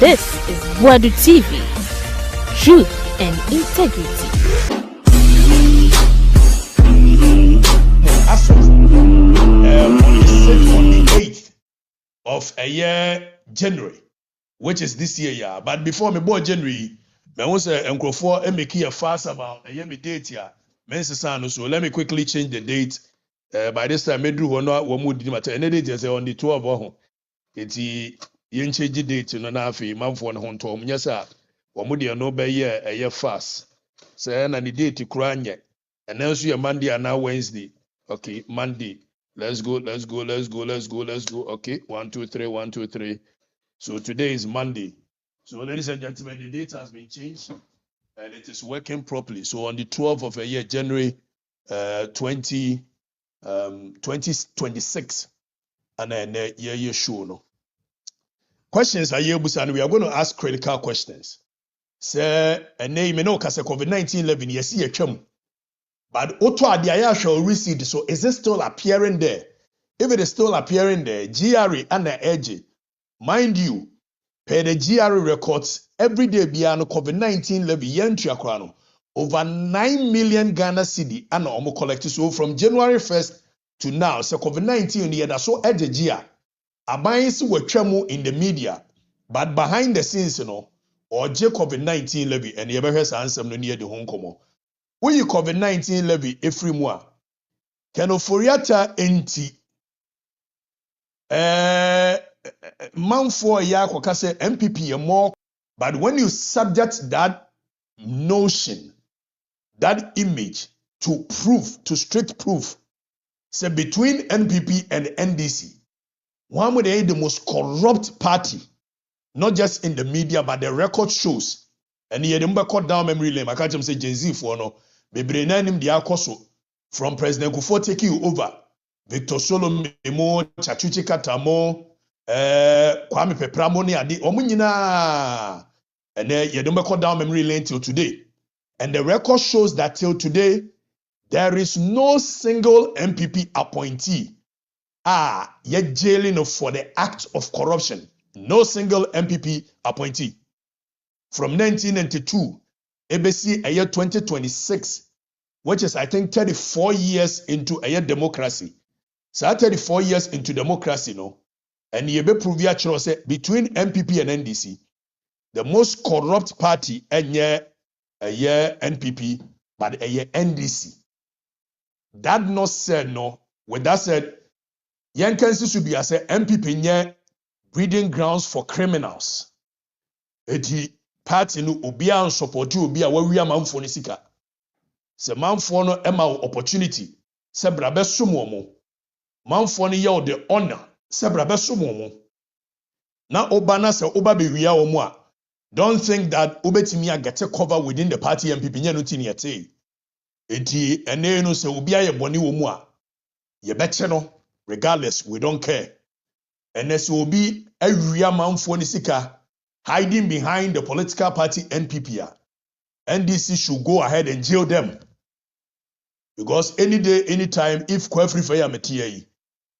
This is BoG TV. Truth and integrity. On the 8th of a year January, which is this year, but before me born January, me was a make a fast about a year me date here. So let me quickly change the date. By this time, me do one more matter. And date is on the 12th. It's yen change the date no na afi manfo no honto omnya sa wo de no be ye a year fast. Say na the date kura nye. And then so your Monday and now Wednesday. Okay, Monday. Let's go. Okay, 1, 2, 3, 1, 2, 3. So today is Monday. So ladies and gentlemen, the date has been changed and it is working properly. So on the 12th of a year, January 2026, and then year show no. Questions are able and we are going to ask critical questions. Say a name no kase COVID-19 11 yes ye twam. But Oto Adiaya shall recede. So is it still appearing there? If it is still appearing there, GRE and the edge, mind you, per the GRE records, every day beyond COVID-19 levy yen over 9 million Ghana cedi and omo collected. So from January 1st to now, so COVID-19 year that so edge GR. Abayisi were tremble in the media, but behind the scenes, or COVID-19 levy and the ever has answer near the home como. When you COVID-19 levy every mois, can Ofori Atta enti man for ya kwakase NPP more, but when you subject that notion, that image to strict proof, say between NPP and NDC, one would the most corrupt party, not just in the media, but the record shows. And he had cut down memory lane. I can't say Gen Z for no. Bebrenanim diakoso from President Kufo take you over. Victor Solomon Memo, Chachuchi Katamo, Kwame Pepramoni Adi Omunyina. And then you don't cut down memory lane till today. And the record shows that till today, there is no single MPP appointee yet jailing for the act of corruption. No single MPP appointee. From 1992, ABC a year 2026, which is I think 34 years into a year democracy. So 34 years into democracy, and you be prove say between MPP and NDC, the most corrupt party a year NPP, but a year NDC. That not said no. With that said, Yankensi should be as a MPP nye breeding grounds for criminals. Eti party no obia and support you obia we manfo ni sika. Se manfo no ema opportunity se brabe somo mo. Manfo no ye the honor se brabe somo mo. Na oba na se oba be wia wo mo a, don't think that obetimi get cover within the party MPP nya no tini ete. Eti ene no se obia ye boni wo mo a, ye beche no regardless, we don't care. And as will be a real man for Nisika hiding behind the political party NPP. NDC should go ahead and jail them. Because any day, anytime, if Kwefri Faya Metia,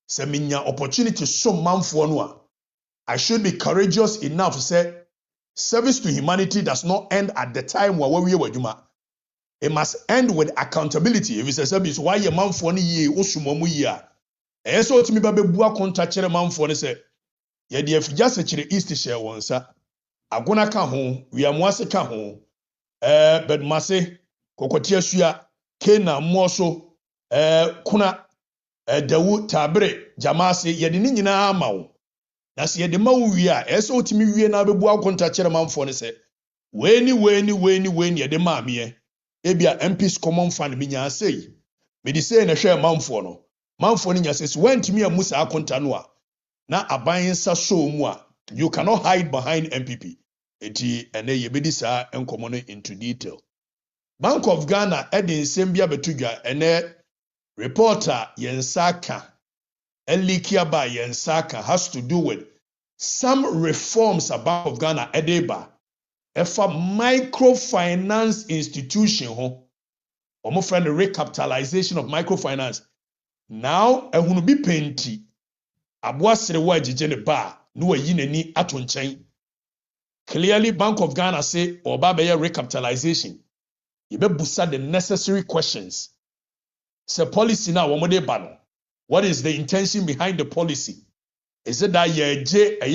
Seminya opportunity so man for no, I should be courageous enough to say service to humanity does not end at the time where we were Juma. It must end with accountability. If it's a service, why a man for ye, Osumomu ya. And so to me, Baby Bua contact man for say, ye dear just a chile east share one, sir. I'm gonna come home, we are mwase come home. But Masse, Kokotia Suya, Kena Moso, Kuna, Dawu Tabre, Jamasi, Yadini Mao. That's ye the Mau we are, so to me, we are now be Bua contact man for say, when ye the mammy, Ebia MP's common fund minya say. Me the say in a share man for no. Manfoni says, when to me a Musa Kontanua, na abayin sa show mua, you cannot hide behind MPP. Eti ene yebedisa and common into detail. Bank of Ghana Edin Sembia Betuga ene reporter Yensaka Elikiaba Yensaka has to do with some reforms about Bank of Ghana Edeba. Efa microfinance institution ho. Omo friend the recapitalization of microfinance. Now, ehunu bi penti aboa sere wa agije ne ba no wayi nani ato nkyɛn Clearly, Bank of Ghana say or Babaya recapitalization. You better busa the necessary questions. Say policy now, what is the intention behind the policy? Is it that a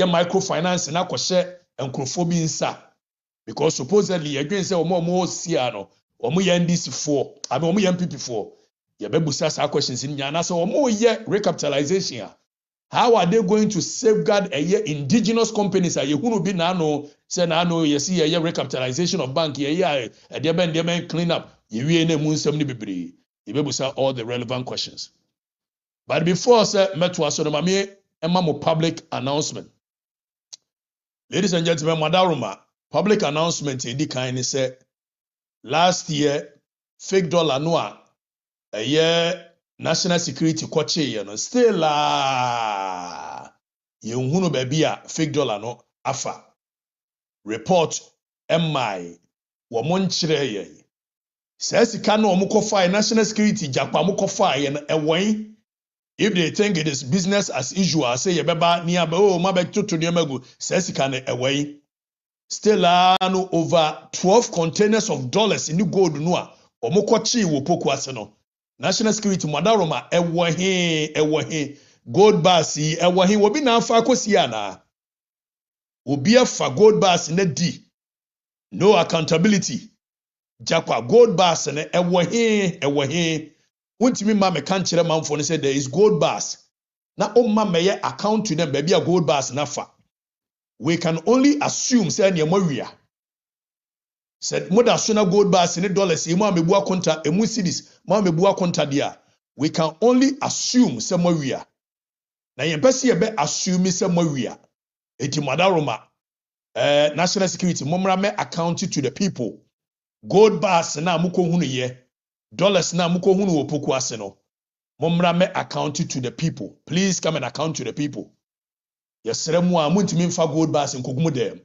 microfinance and akoshe and crofobia insa? Because supposedly again say more siano or more NDC4, I mean more NPP4. You better busa some questions in Ghana. So more recapitalization. How are they going to safeguard indigenous companies? You who be nano say nano you see a recapitalization of bank a clean up. You really moon some You be all the relevant questions. But before say metwa so mame emma public announcement. Ladies and gentlemen, Madaruma public announcement edi kan say last year fake dollar no a year national security kwache no still yenhunu baby a fake dollar no afa report MI wo mon kire ye say sika no omukofa national security japa mukofa ye no ewon if they think it is business as usual say yebeba nia ba o ma be tutu ne magu say sika no ewon still no over 12 containers of dollars in gold no a omukochi wo poku ase no national security Madaroma ewo gold bars yi ewo he obi na afa akosi ana obi afa gold bars na di no accountability jakwa gold bars na ewo he wontimi ma me kan kire manfo no say there is gold bars na omma meye account to them baby a gold bars na fa we can only assume say na mawia said moda so na gold bars in dollars e mo amebu akonta emu cedis mo amebu akonta dia we can only assume say mawia na yempese ye be assume say mawia eti Madaroma national security momra me account to the people gold bars na muko hunu ye dollars na muko hunu opoku ase no momra me account to the people please come and account to the people yesere mu a muntimi mfa gold bars nkogumu dem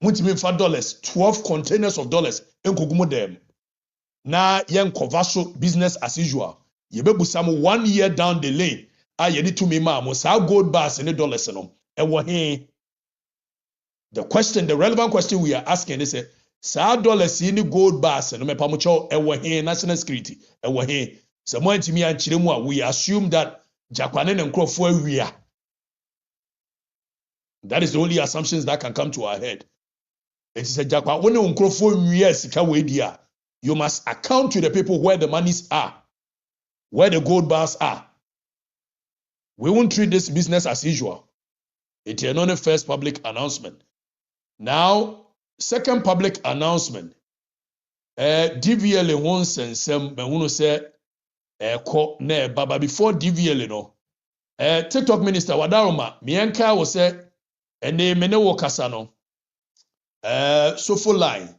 muntimi mfa dollars 12 containers of dollars nkogumu dem na yen cover business as usual yebebusa mo 1 year down the lane a yedi to me ma mo sa gold bars and dollars no ewo he the relevant question we are asking is sa dollars in gold bars no mepa mo cho ewo he national security ewo he so mo antimi anchire mu a we assume that jakwane ne nkrofo awia. That is the only assumptions that can come to our head. It is a jakwa when nkrofo awia sika we dia you must account to the people where the monies are, where the gold bars are. We won't treat this business as usual. It is not the first public announcement. Now, second public announcement. DVL won sensem me say ko ne baba before DVL no. TikTok minister Wadaroma mienka was say ene mene wo kasa no. Sofo line.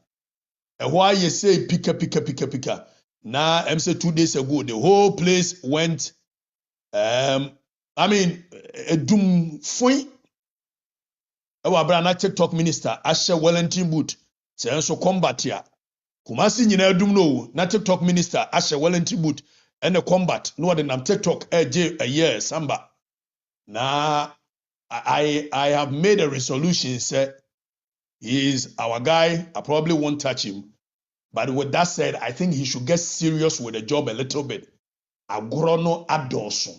Why you say pika. Now, I'm say 2 days ago, the whole place went, I mean, a doom fui. Our brand TikTok minister, Asha Wellington Boot, say so combat here. Kumasi nyina doom no, na TikTok minister, Asha Wellington Boot, and the combat, no than I'm TikTok a year, samba. Now, I have made a resolution, say, he is our guy, I probably won't touch him. But with that said, I think he should get serious with the job a little bit. Agrono adoso.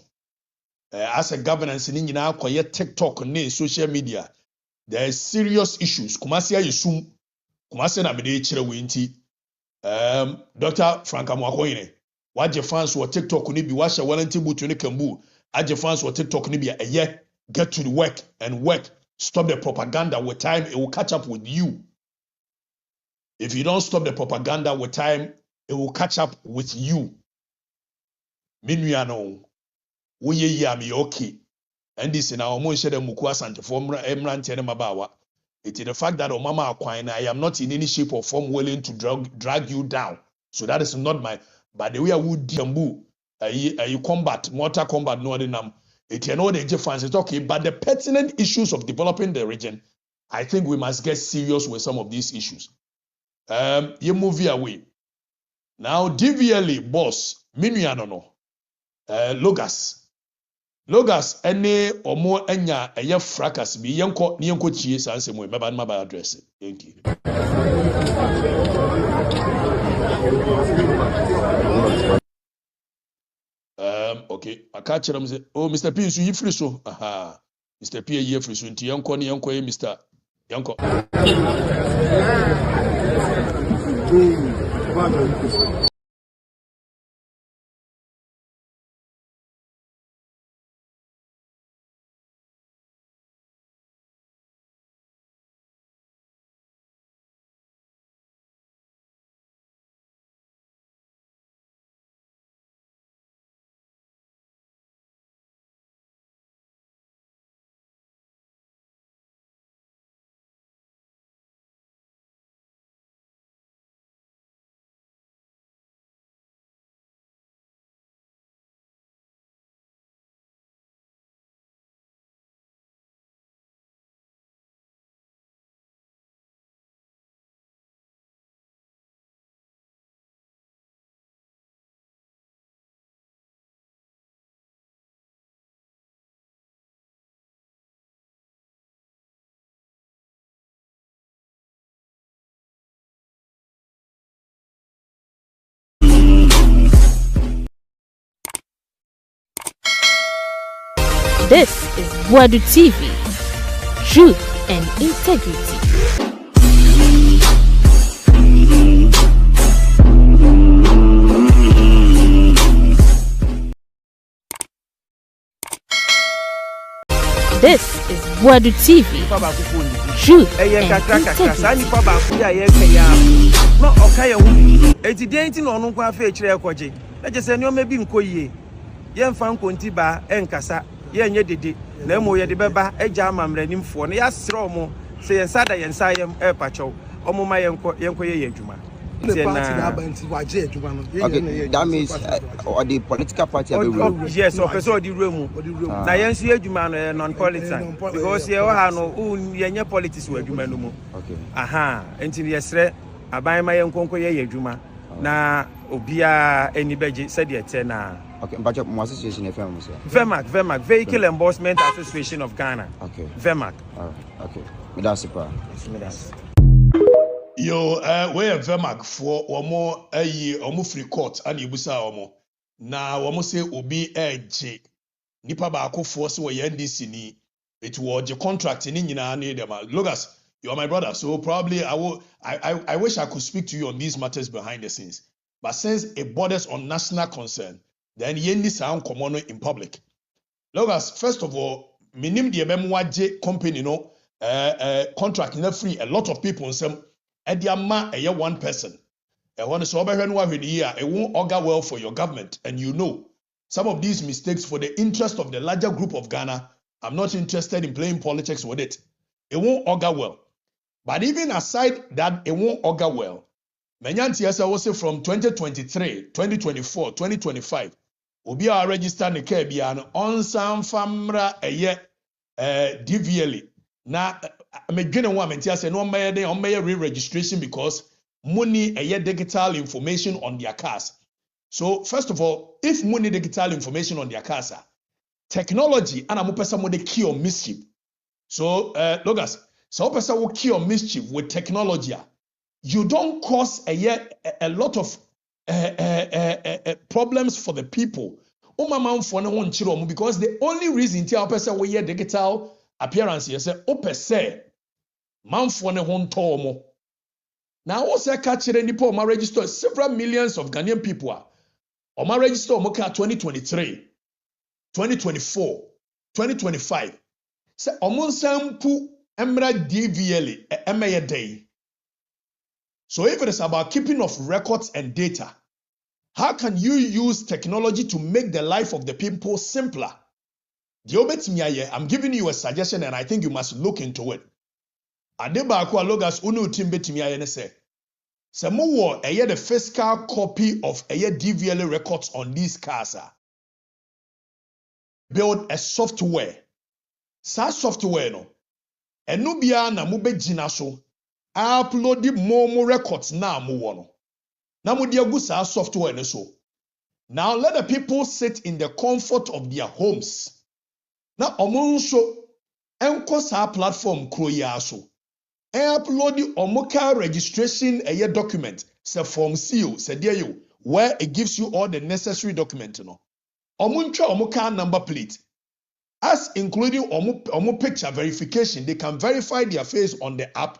As a governance in India, TikTok and social media, there are serious issues. Kumasi yesum, kumasi na mede chire winti. Dr. Frank Amwakoyne, waje fans wa TikTok ni bi washa Wellington Boot ni kambu. Aje fans wa TikTok ni bi get to the work and work. Stop the propaganda. With time, it will catch up with you. If you don't stop the propaganda with time, it will catch up with you. Minuano, we yami okay. And this in our motion Mukwa and form Emran Tenemabawa. It is the fact that Mama Aquine, I am not in any shape or form willing to drag you down. So that is not my, but the way I would Jambu, you combat, mortar combat, no other. It you know the difference. It's okay, but the pertinent issues of developing the region, I think we must get serious with some of these issues. You move away. Now, DVLA boss, Minuano, Logas. Logas ene omo enya eye fracas bi yenko ne yenko chie sanse mo meba na ba address. Thank you. Okay. Aka kyerem say, oh Mr. P so yi free so. Aha. Mr. P yi free so nti yenko ne yenko ye Mr. Yenko. This is BoG TV. Truth and integrity. This is BoG TV. Truth and integrity. No, okay, it's dating on Unqua Fetcher Quaji. Let us say no maybe Nkoye. Yen fan Contiba, Encasa, Yen Yedi, Nemo Yedibeba, a jam I'm ready for. Yes, Romo, say Sada and Siam, Air Pacho, Omo my Yankoye Juma. Okay, that means or the political party. Yes, or the room. Nayansi Juman non-politician because you have no Yanya politics were Jumanumo. Okay. Aha, until yesterday, I buy my own Concoye Juma. Na Obia any budget said yet. Okay, but your association of family, sir. VEMAC, Vehicle Enforcement Association of Ghana. Okay. VEMAC. Okay. That's super. Yo, where VEMAC for omo omo free court and ibusa omo. Na omo say obi eje. Nipa ba akofo so we NDC ni. It was the contract ni nyina na dem. Logas, you are my brother, so probably I wish I could speak to you on these matters behind the scenes. But since it borders on national concern, then yendi sound common in public. Logas, first of all, minim the BMWJ company no contract na free a lot of people some Ediama a one person. I want to so it won't augur well for your government. And you know, some of these mistakes for the interest of the larger group of Ghana, I'm not interested in playing politics with it. It won't augur well. But even aside that, it won't augur well. Menyanti Esa was from 2023, 2024, 2025. Obia registered the Kebian on some famra a year DVLE. Now, I'm again one mentia say no mayor re-registration because money a year digital information on their cars. So first of all, if money digital information on their cars, technology and I'm person with the key or mischief. So Logas, so person will key or mischief with technology. You don't cause a lot of problems for the people. Because the only reason tell person we hear digital appearance is say ope say manfo ne ho ntomo. Now also catch nipa ma register several millions of Ghanaian people or ma register mo ka 2023, 2024, 2025. Say omon sampu emra DVL emeye day. So if it is about keeping of records and data, how can you use technology to make the life of the people simpler? I'm giving you a suggestion and I think you must look into it. Adebako Logas unu timbe timiaye say. Samuwo the fiscal copy of DVL records on these cars. Build a software. Sa software no. Enu bia na mube jinaso. Upload the more records na mu wono. Na mu dia gu sa software ne so. Now let the people sit in the comfort of their homes. na omo nso enko saa platform kro ya so upload omo car registration document se form C se there you where it gives you all the necessary document no omo ntwa omo car number plate as including omo picture verification. They can verify their face on the app.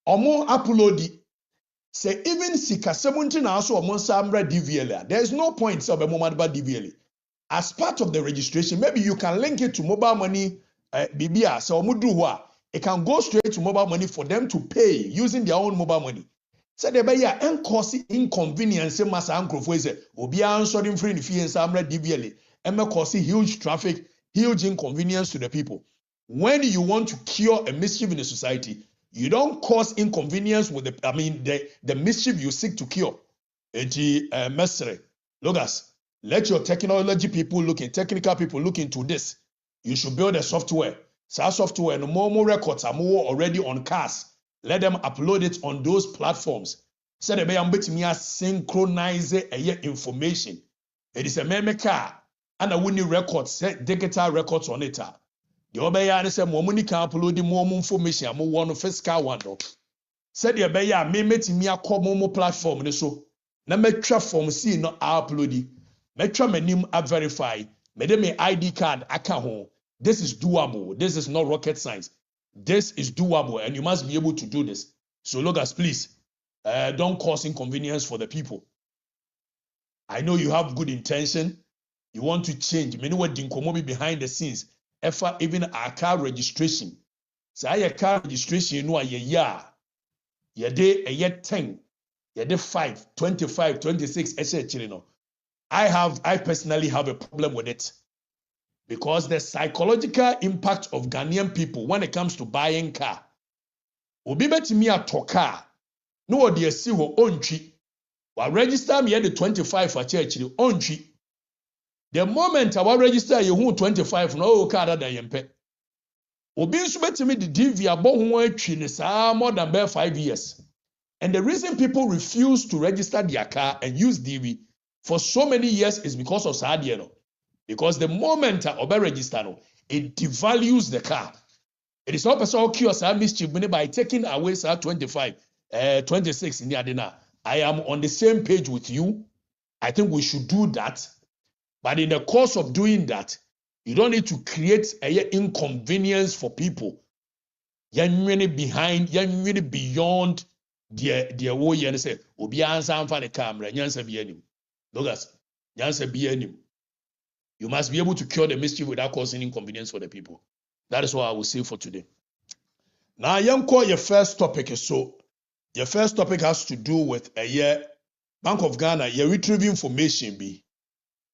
Omo upload it. Say even sika 17 also omo samra DVL. There is no point say omo madba DVL. As part of the registration, maybe you can link it to mobile money BBA. So omo do what? It can go straight to mobile money for them to pay using their own mobile money. So they be ya cause inconvenience masa ankrofo say obi answering free fee and samra DVL. And cause huge traffic, huge inconvenience to the people. When you want to cure a mischief in the society, you don't cause inconvenience with the mischief you seek to cure. Mesre, Logas, let your technology people technical people look into this. You should build a software. So software, no more records are more already on cars. Let them upload it on those platforms. So they may synchronize information. It is a meme car. And I win records, digital records on it. The obeya say mo money can upload more information, mo one fiscal one. Said the obeya me metimi akọ mo platform ni so. Na metwa form C no upload. Metwa manim verify. Me de me ID card aka ho. This is doable. This is not rocket science. This is doable and you must be able to do this. So Logas, please, don't cause inconvenience for the people. I know you have good intention. You want to change. Many what dinkomo be behind the scenes. Even our car registration. So our car registration, you know, a year. Your day a year 10. Your day 5, 25, 26, etc. I personally have a problem with it. Because the psychological impact of Ghanaian people when it comes to buying car. Obi betimi ato car. No odi esi ho ontwi. Wa register me the 25 for church ontwi. The moment I register you who 25 no car that yempe. Obi nso betimi the DV abo ho atwi ne saa more than 5 years. And the reason people refuse to register their car and use DV for so many years is because of sadia no. Because the moment I register no, it devalues the car. It is not person cure sa mischief by taking away sa 25 26 in the adena. I am on the same page with you. I think we should do that. But in the course of doing that, you don't need to create an inconvenience for people. You're really behind, you're really beyond their way. You say, Obi answer for the camera, nyansa bi anim. Dogas, nyansa bi anim. You must be able to cure the mischief without causing inconvenience for the people. That is what I will say for today. Now, young call your first topic. So, your first topic has to do with Bank of Ghana. You retrieve information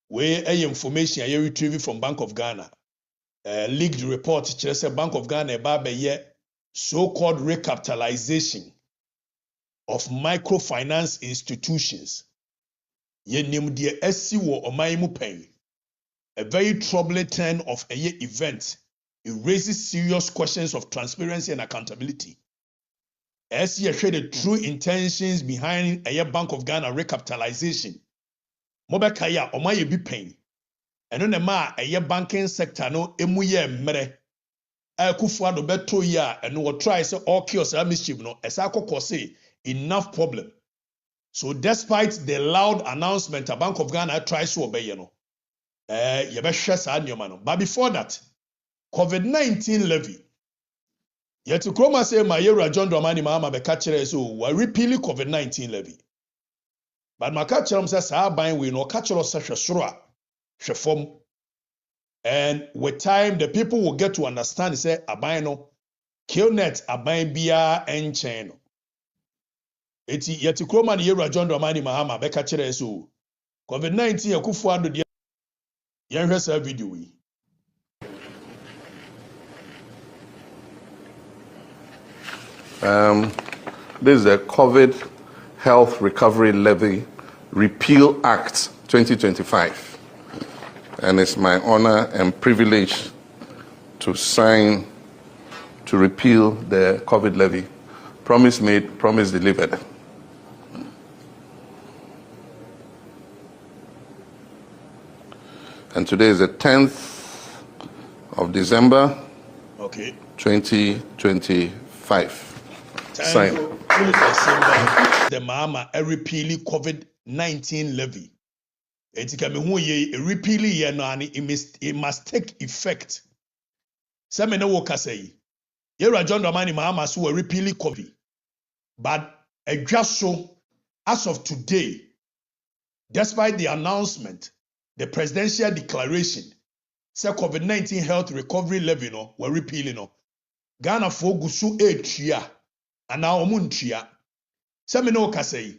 where information you retrieve from Bank of Ghana. Leaked report. Say Bank of Ghana about so-called recapitalization of microfinance institutions. Ye nim the SC wo omaimu pen. A very troubling turn of a event. It raises serious questions of transparency and accountability. As you share the true intentions behind a Bank of Ghana recapitalization. Mobekaya omaye bi pen. Eno ne ma a banking sector no emuye mmere. Kufuado beto ya and what try say all chaos mischief no esako say enough problem. So despite the loud announcement, a Bank of Ghana tries to obey no. But before that, COVID-19 levy. Yet to Chroma say my year John Dramani Mahama be catcher so we repeal COVID-19 levy. But my catcher says I buy we no catcher such a sura form. And with time the people will get to understand say abai no kill net abai bia and chain. Eti yet to Chroma year John Dramani Mahama be catcher so COVID-19 akufuado de here's a video. This is the COVID Health Recovery Levy Repeal Act 2025. And it's my honor and privilege to sign to repeal the COVID levy. Promise made, promise delivered. And today is the 10th of December Okay. 2025. Time Sign. the mama a repeal COVID-19 levy. Etika me hu ye repeal ye no ani it must take effect. Se me no wo kasa yi. Yera John Dramani mama so a repeal COVID. But just so as of today, despite the announcement, the presidential declaration, say COVID-19 health recovery levy no were repealing no. Ghana for gusu etria and now omuntria. Say me no kasa yi.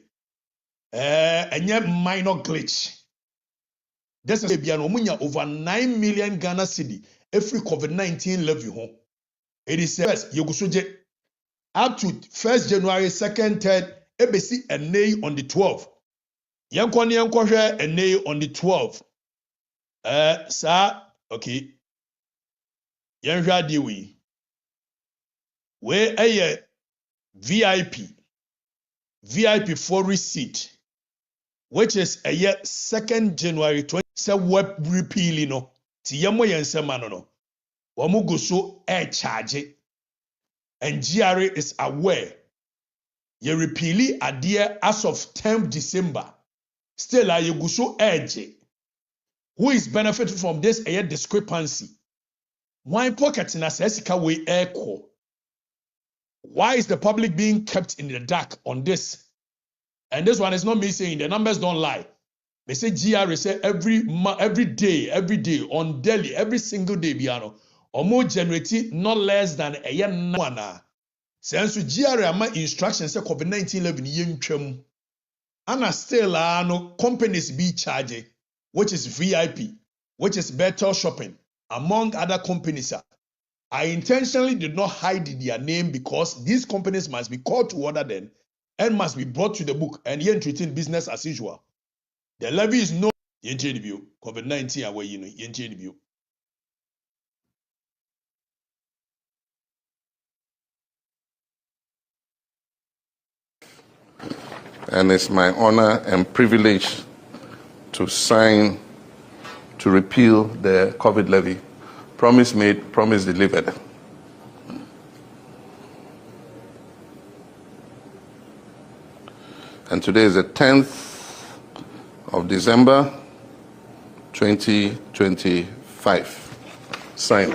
Enye minor glitch. This is bia no munya over 9 million Ghana cedi every COVID-19 levy home. It is first yegusoje up to 1st January, 2nd, 3rd, ebesi enay on the 12th. Yankoni yankoshe enay on the 12th. Sa okay. Yanhwa diwi. We eye VIP for receipt, which is a year 2nd January 20. Say web repeal no. Ti yemo yensema no. Wamu go so charge. And GRA is aware. Ye repeal adhere as of 10th December. Still you go so edge. Who is benefiting from this air discrepancy? Why pocket in a sesika way echo? Why is the public being kept in the dark on this? And this one is not me saying the numbers don't lie. They say GRA say every day, on daily, every single day, biano, or more generate not less than a year one. Since GRA ama instructions say COVID-19 level yen twem. And still no companies be charging, which is VIP, which is better shopping, among other companies. I intentionally did not hide their name because these companies must be called to order then and must be brought to the book and yen treating business as usual. The levy is no yen view. COVID-19 away yen view. And it's my honor and privilege to sign to repeal the COVID levy. Promise made, promise delivered. And today is the 10th of December 2025. Signed.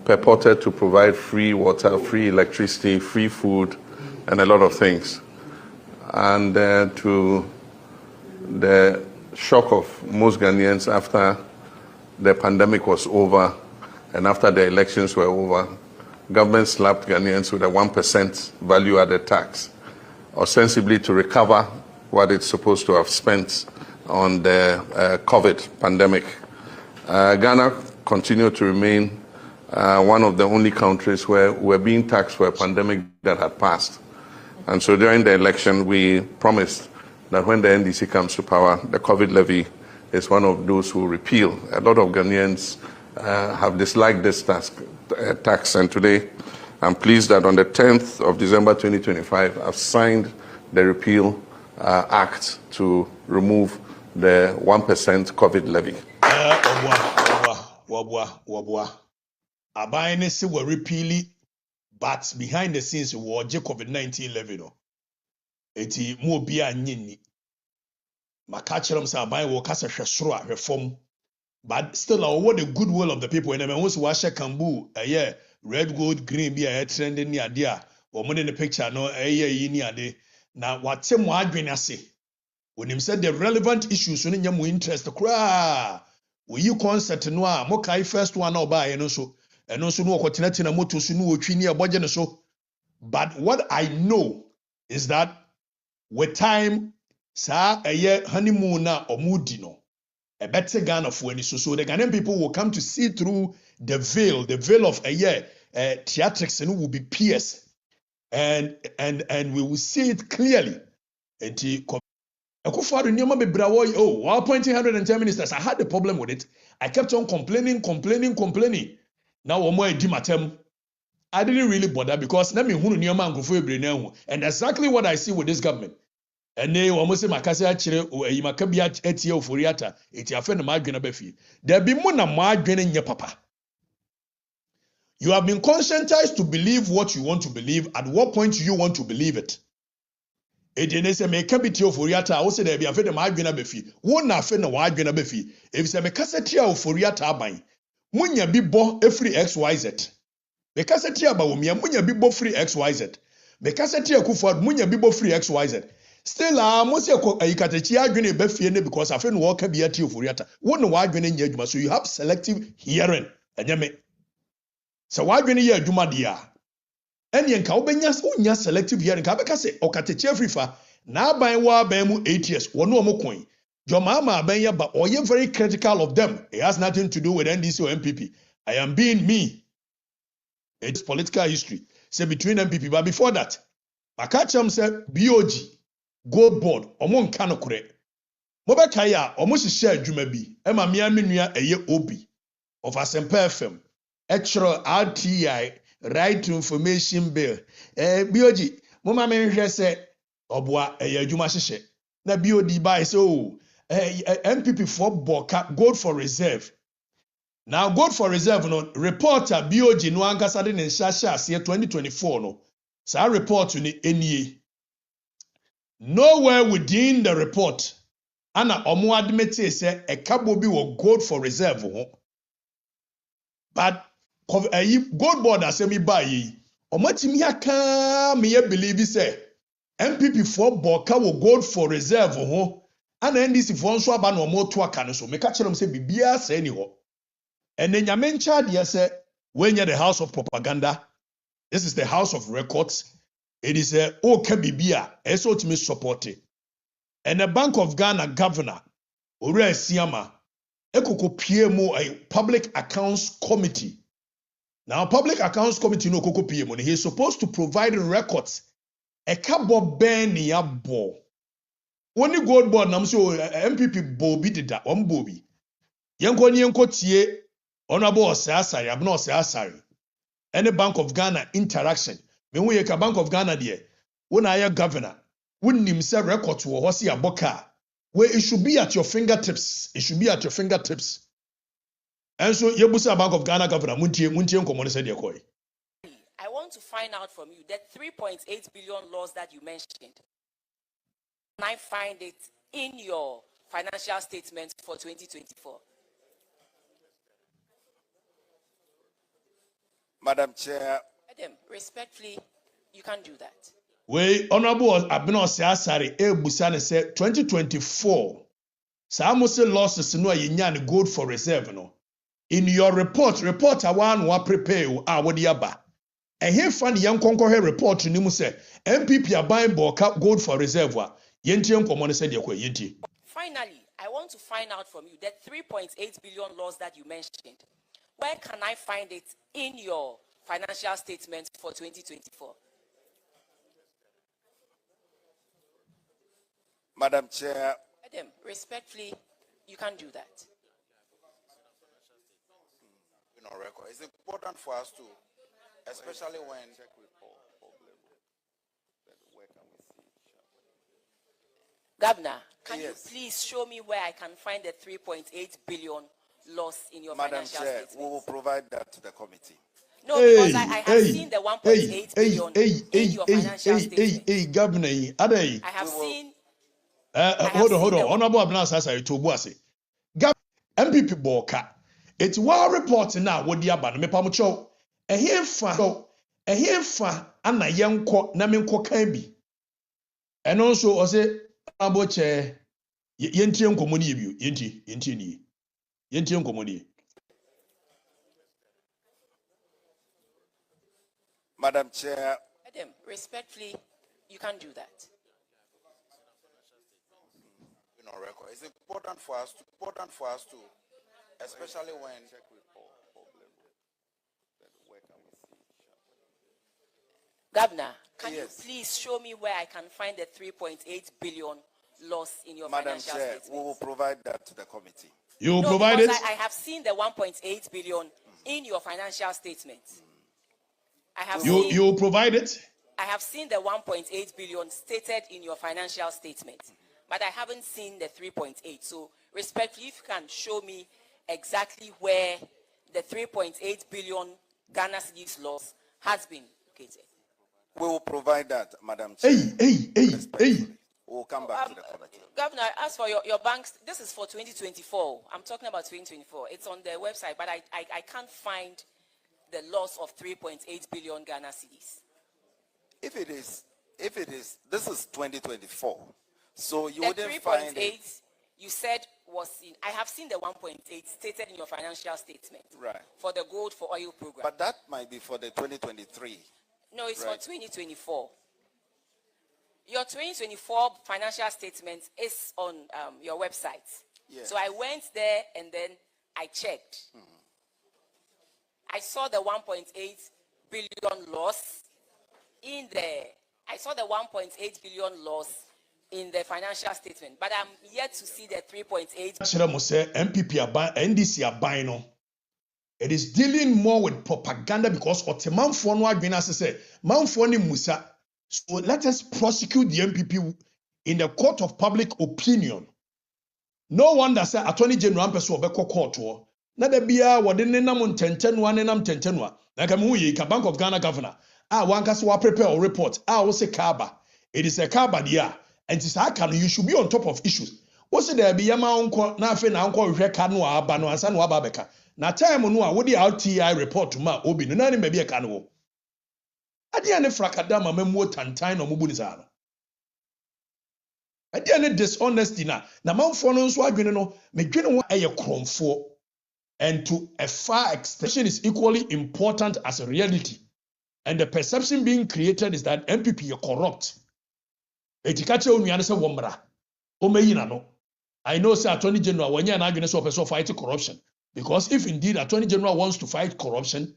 Purported to provide free water, free electricity, free food, and a lot of things. And to the shock of most Ghanaians after the pandemic was over and after the elections were over, government slapped Ghanaians with a 1% value-added tax, ostensibly to recover what it's supposed to have spent on the COVID pandemic. Ghana continued to remain one of the only countries where we're being taxed for a pandemic that had passed. And so during the election, we promised that when the NDC comes to power, the COVID levy is one of those who repeal. A lot of Ghanaians have disliked this tax, and today I'm pleased that on the 10th of December 2025, I've signed the repeal act to remove the 1% COVID levy. Abayne se were repealing, but behind the scenes were COVID-19 levy no. Eti mo bia nyini. Makacheram say abayne wo kasa hwesoro reform. But still what the goodwill of the people and when we wash kambu red gold green be a trending ni ade a wo mo the picture no yi ni ade na wate mo adwene ase. When him said the relevant issues no nya mo interest kra. We you concert no a mo kai first one na oba no so. And also no na moto so no otwi ni aboje no so. But what I know is that with time sa honeymoon na omudi no a better Ghana for any so the Ghanaian people will come to see through the veil of theatrics and will be pierced and we will see it clearly. And while appointing 110 ministers, I had a problem with it. I kept on complaining. Now, I didn't really bother because and exactly what I see with this government. ene wo mo se makase a kire eyi makabia etie Ofori Atta eti afa na madwene ba fi da bi mu na madwene nye papa. You have been conscientized to believe what you want to believe. At what point you want to believe it? Ejene se me ka bi tie Ofori Atta wo se da bi afa na madwene ba fi wo na afa na wadwene ba fi ebi se me kase tie Ofori Atta aban munya bi bo efri XYZ. Me kase tie aba wo mia munya bi bo free XYZ. Me kase tie Akufo munya bi bo free XYZ. Still, most of Okatakyie adwene be fie ne because afa no work be ati Ofori Atta. Wo no wadwene nya adwuma, so you have selective hearing. Enyeme. So wadwene ye adwuma dia. Ene nka obenya unya selective hearing. Ka beka se Okatakyie Afrifa na aban wa aban mu 8 years. Wo no omokon. Jomama aban ya ba oye very critical of them. It has nothing to do with NDC or NPP. I am being me. It's political history. Say between NPP, but before that, Makacham said BoG Gold Board, omo nka no kure. Mobeka ya omo hihye adwuma bi. Ema mia menua eye obi of Asempa FM. Extra RTI Right to Information Bill. BoG, mama menhwe se oboa eye adwuma hihye. Na BoD buy so NPP for Boka Gold for Reserve. Now Gold for Reserve no reporter BoG no ankasa de ne nhahye ase 2024 no. Sa report ni enie. Nowhere within the report, Anna Omo admitted say a cabo bi wo Gold for Reserve ho. But Gold Board asemi ba yi, omotimi aka me ye believe say NPP for Boka wo Gold for Reserve ho. Ana NDC for nso aba na omo to aka no so me ka kire say bibia say ni ho. Ene nyame ncha de say when you the house of propaganda, this is the house of records. It is a Okabibia, eso to me supported. And the Bank of Ghana governor, Ore Siama, ekoko PMO, a public accounts committee. Now, public accounts committee no koko PMO, he is supposed to provide records. A cabo ben ya bo. Only Gold Board namso MPP bobi dida, bobi. Yenko tie, honorable Osasari, abno Osasari. Any Bank of Ghana interaction. Me hu ye ka Bank of Ghana de wona aye governor wonnim say record wo ho se aboka where it should be at your fingertips. And so yebusa Bank of Ghana governor muntie nkomo ne se de koy. I want to find out from you that 3.8 billion loss that you mentioned. Can I find it in your financial statements for 2024? Madam Chair. Madam, respectfully, you can't do that. We honorable Abino Asari Ebusane said 2024. Samose losses no yenyan Gold for Reserve no. In your report one wa prepare what yaba. And here fan young conquer report ni mu say MPP are buying Boka Gold for Reserve wa. Yenti nkomo ne said yenti. Finally, I want to find out from you that 3.8 billion loss that you mentioned. Where can I find it in your financial statements for 2024? Madam Chair. Madam, respectfully, you can't do that. Record. It's important for us to, especially when. Governor, can you please show me where I can find the 3.8 billion loss in your financial statements? We will provide that to the committee. No, because I have seen the 1.8 billion in your financial statements. Governor, I have seen. Hold on. Honorable Abnas has a to Boise. MPP Boka. It's one report now. What the aban me pamucho. A here fa and a young court namin Kokambi. And also, I say, Aboche Yentian Comuni, Yentian Comuni. Madam Chair. Madam, respectfully, you can't do that. Record. It's important for us to, especially when. Governor, can you please show me where I can find the 3.8 billion loss in your financial statements? We will provide that to the committee. You will provide it? I have seen the 1.8 billion in your financial statements. I have you will provide it? I have seen the 1.8 billion stated in your financial statement, but I haven't seen the 3.8. So respectfully, if you can show me exactly where the 3.8 billion Ghana cedis loss has been located. We will provide that, Madam Chair. Hey. We'll come back to the committee. Governor, as for your banks, this is for 2024. I'm talking about 2024. It's on the website, but I can't find the loss of 3.8 billion Ghana cedis. If it is, this is 2024. So you the wouldn't find 3.8 you said was in, I have seen the 1.8 stated in your financial statement. Right. For the gold for oil program. But that might be for the 2023. No, it's right. for 2024. Your 2024 financial statement is on your website. Yes. So I went there and then I checked. I saw the 1.8 billion loss in the. I saw the 1.8 billion loss in the financial statement, but I'm yet to see the 3.8. MPP NDC abino. It is dealing more with propaganda because Otemanfo no adwena say manfo ni musa. So let us prosecute the MPP in the court of public opinion. No wonder say Attorney General person obekọ court wo. Na da bia wode nenam ntentenwa nenam tentenwa. Na ka mu yi ka Bank of Ghana governor. One kase wa prepare a report. We say Kaba. It is a Kaba dia. And this you should be on top of issues. What's there be yama unko na afe na unko hwe ka no aba no ansa no aba beka. Na time no a wo di RTI report to ma obi no na ne mebie ka no wo. Ade ane frakadama mamuo tantan no mubu ni za no. Ade ane dishonesty na manfo no nso adwene no medwene wo eye kromfo. And to a far extent is equally important as a reality. And the perception being created is that MPP are corrupt. Etikache onuane se womra. Omeyina no. I know say Attorney General when you na adwene so person fight corruption. Because if indeed Attorney General wants to fight corruption,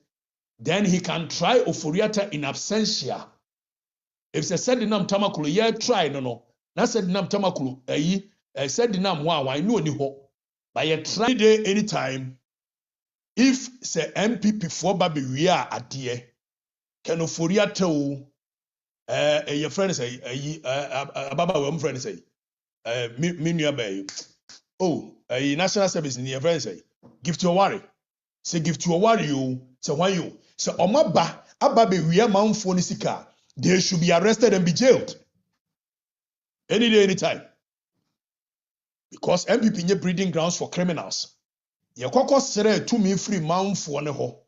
then he can try Ofori Atta in absentia. If se said nam tamakulu ye try no. Na said nam tamakulu said nam wa no ni ho. But ye try day anytime. If say MPP for baby we are ade can Ofori Atta your friend say ababa we friend say me nua bay national service ni your friend say give to your worry say give to your worry you say why you say omaba ababe we manfo ni sika they should be arrested and be jailed any day anytime because MPP nye breeding grounds for criminals. Ye kokko sere tumi free manfo ne ho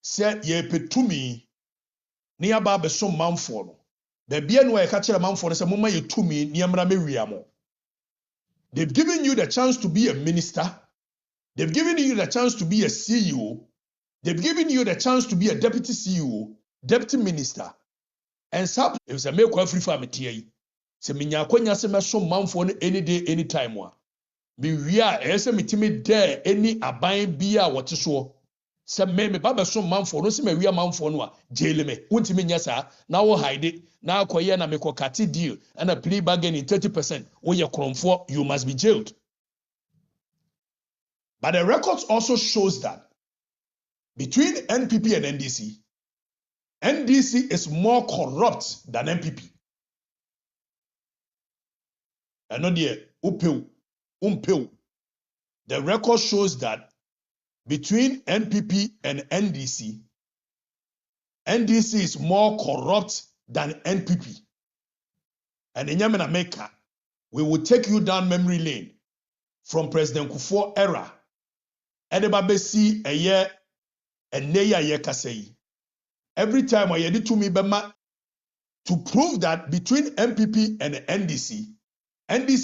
se ye petumi ni aba be so manfo no be bia no ye ka kire manfo no se moma ye tumi ni amra mewiamo. They've given you the chance to be a minister, they've given you the chance to be a CEO, they've given you the chance to be a deputy CEO, deputy minister, and sap if se make Afrifa metie se minya kwanya se me so manfo no any day anytime wa be wia ese mitimi there any aban bia wote so se me baba so manfo no se me wia manfo no a jail me wontimi nya sa na wo hide na akoye na mekokati deal and a plea bargaining 30% wo ye kromfo you must be jailed. But the records also shows that between NPP and NDC is more corrupt than NPP. And not the upeu. The record shows that between NPP and NDC is more corrupt than NPP. And in Yamenameka, we will take you down memory lane from President Kufuor era. Edebabesi a year and neya ye kasei. Every time I yedi to me bema to prove that between MPP and NDC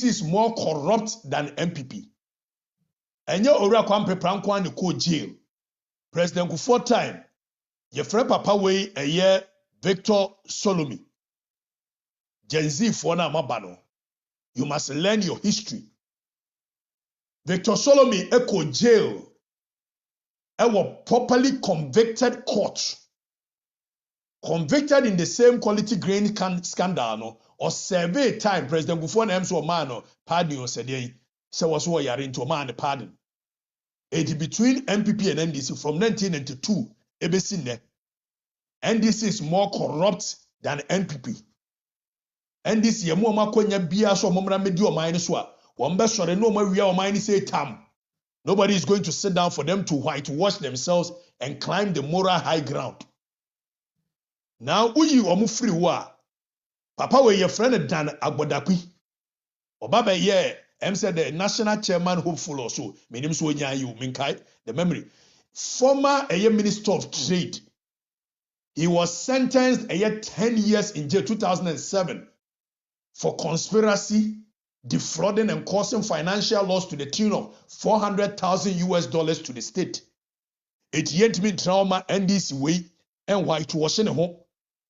is more corrupt than MPP. And your ora kwampe prankwan ni ko jail. President Kufuor time, ye fre papa way a year Victor Solomi. Gen Z for na mabano. You must learn your history. Victor Solomi echo jail. Ewo properly convicted court. Convicted in the same quality grain scandal no. Or survey time President Kufuor na emso man no pardon o said say was wo yare into man pardon. It between MPP and NDC from 1992 ebesi ne. NDC is more corrupt than NPP. And this year, more makonya bia so momra medi o man so a wombe sore no ma wia o man say tam. Nobody is going to sit down for them to whitewash themselves and climb the moral high ground. Now, uyi omu free wa. Papa we your friend Dan Agbodakwi. Obaba ye, said the national chairman hopeful also. Minim so nya you minkai the memory. Former Minister of Trade. He was sentenced 10 years in jail 2007 for conspiracy, defrauding and causing financial loss to the tune of $400,000 to the state. It yet mean trauma NDC way and whitewashing home.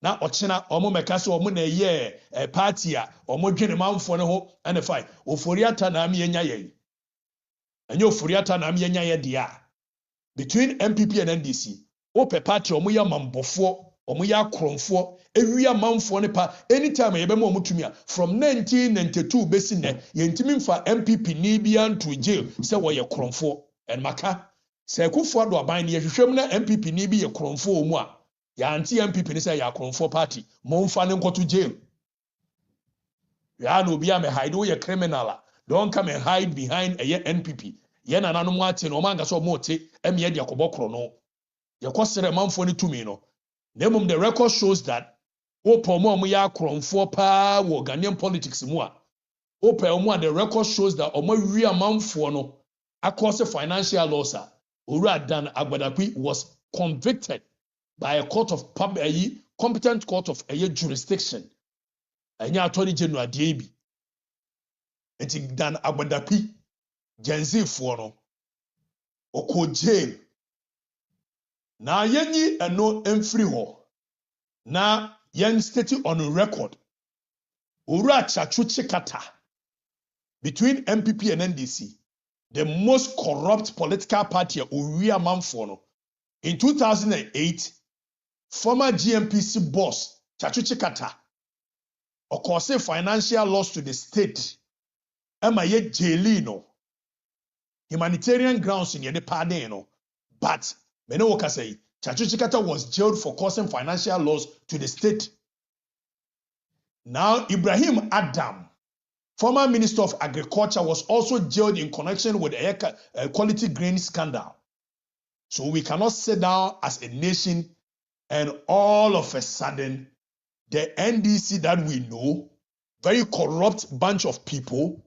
Now ochina omo mekase omo na ye party a omo dwene manfo ne ho ene fine Ofori Atta na am yenya ye. Enye Ofori Atta na am yenya ye dia. Between NPP and NDC, ope party omo ya mambofo, omo ya kromfo, ewia manfo ne pa anytime ye be mo mutumia from 1992 besi ne yentimi mfa NPP ni bia to jail se wo ye kromfo en maka se Akufo Addo aban ne ye hwehwem na NPP ni bi ye kromfo omu a ya anti MPP ni say ya kromfo party momfa ne nkoto jail ya no bia me hide wo ye criminal don't come and hide behind a NPP ye na nanom ate no manga so mo te emye de akobokro no ye kwosere manfo ne tumi no nemum the record shows that omo ya kromfo pa wo Ghanaian politics mu a omo the record shows that omo wi amanfo no across financial loss a Owura Dan Agbodakwi was convicted by a court of competent court of jurisdiction. Anya attorney general DAB. Eti Dan Agbodakwi Genzi for no oko jail. Na yenyi eno emfiri ho. Na yen state on record. Owura Okatakyie Afrifa between NPP and NDC, the most corrupt political party Owia Manfo no. In 2008, former GMPC boss Okatakyie Afrifa caused financial loss to the state. Emma ye jaili no. Humanitarian grounds in the pardon no. But Beno Woka say Okatakyie Afrifa was jailed for causing financial loss to the state. Now Ibrahim Adam, former Minister of Agriculture, was also jailed in connection with a quality grain scandal. So we cannot sit down as a nation and all of a sudden the NDC that we know, very corrupt bunch of people,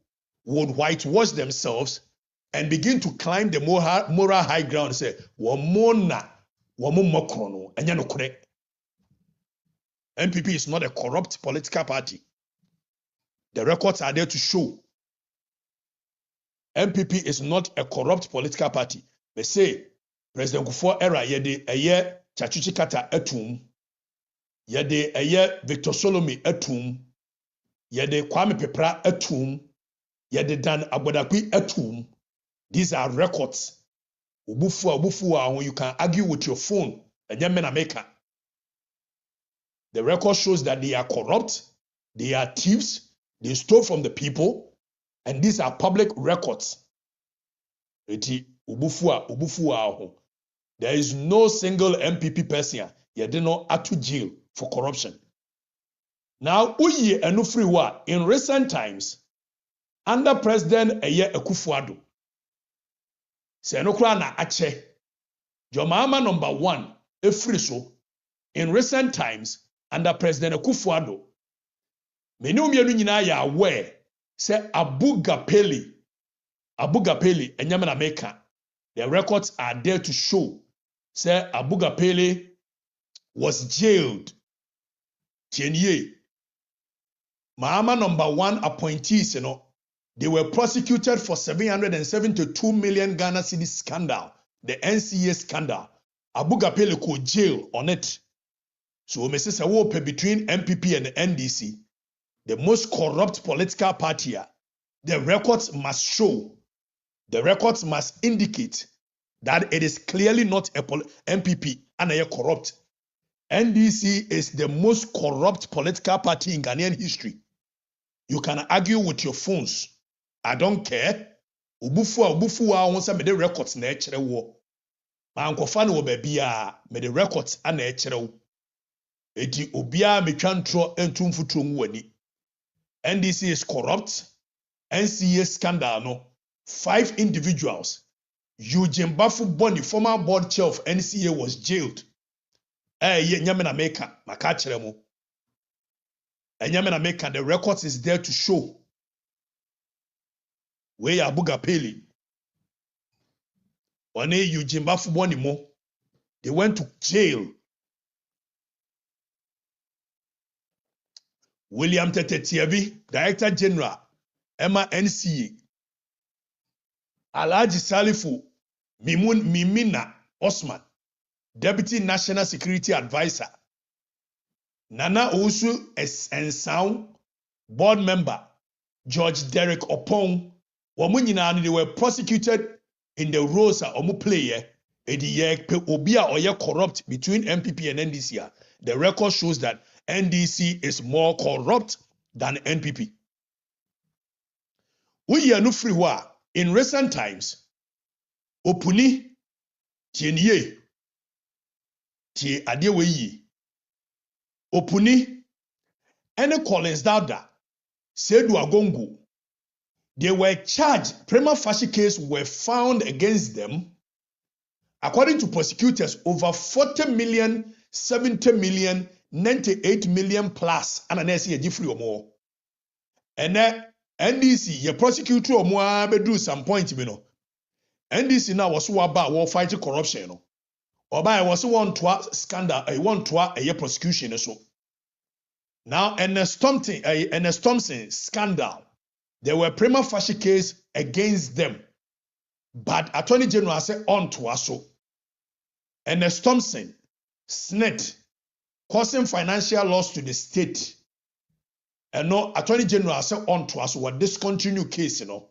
would whitewash themselves and begin to climb the moral high ground and say, NPP is not a corrupt political party. The records are there to show. NPP is not a corrupt political party. They say, President Kufuor era yede eye Okatakyie Afrifa etum, yede eye Victor Solomon etum, yede Kwame Pepra etum, yede Dan Agbodakwi etum. These are records. Ubufu, you can argue with your phone. The record shows that they are corrupt, they are thieves, they stole from the people, and these are public records. There is no single MPP person you did not add to jail for corruption. Now, in recent times, under President Akufo Addo, Senokra na ache, Jomama number 1, Efriso, in recent times, under President Akufo Addo, many nyina ya aware, say Abu Gapeli, Enyamena Meka, the records are there to show, say Abu Gapeli was jailed. Tienye, Mahama number 1 appointees, they were prosecuted for 772 million Ghana cedi scandal, the NCA scandal. Abu Gapeli go jail on it. So Mrs. Awope between MPP and the NDC, the most corrupt political party, the records must show, the records must indicate that it is clearly not a MPP and a corrupt. NDC is the most corrupt political party in Ghanaian history. You can argue with your phones. I don't care. Ubufu won say me the records na ekere wo. Ma ankofa no baby a me the records ana ekere wo. eti obia metwantro entumfutro mu wani. NDC is corrupt. NCA scandal no. 5 individuals. Eugene Bafu Boni, former board chair of NCA, was jailed. Nyamena Meka, Makachremo. And Nyamena Meka, the records is there to show. Where Abuga Peli. One Eugene Bafu Boni mo. They went to jail. William Tetetiabi, Director General, Emma NCA. Alhaji Salifu Mimina Osman, Deputy National Security Advisor. Nana Osu Ensau, Board Member, George Derek Opong, they were prosecuted in the roles of Omu player. Obia Oye corrupt between MPP and NDC. The record shows that NDC is more corrupt than NPP. We are no free war. In recent times, Opuni, Tienye, Tie Adeweyi, Opuni, and Collins Dada, Sedu Agongo, they were charged, prima facie case were found against them. According to prosecutors, over 40 million, 70 million, 98 million plus, and an SC free or more. And then NDC, your prosecutor or more do some point, you know. NDC now was about war fighting corruption, you know. Or by was one to scandal, a one to a prosecution, so. Now, and a Thompson scandal, there were prima facie case against them, but Attorney General said on to us so. And Thompson, SNET, causing financial loss to the state. And no Attorney General said on to us what discontinued case, you know.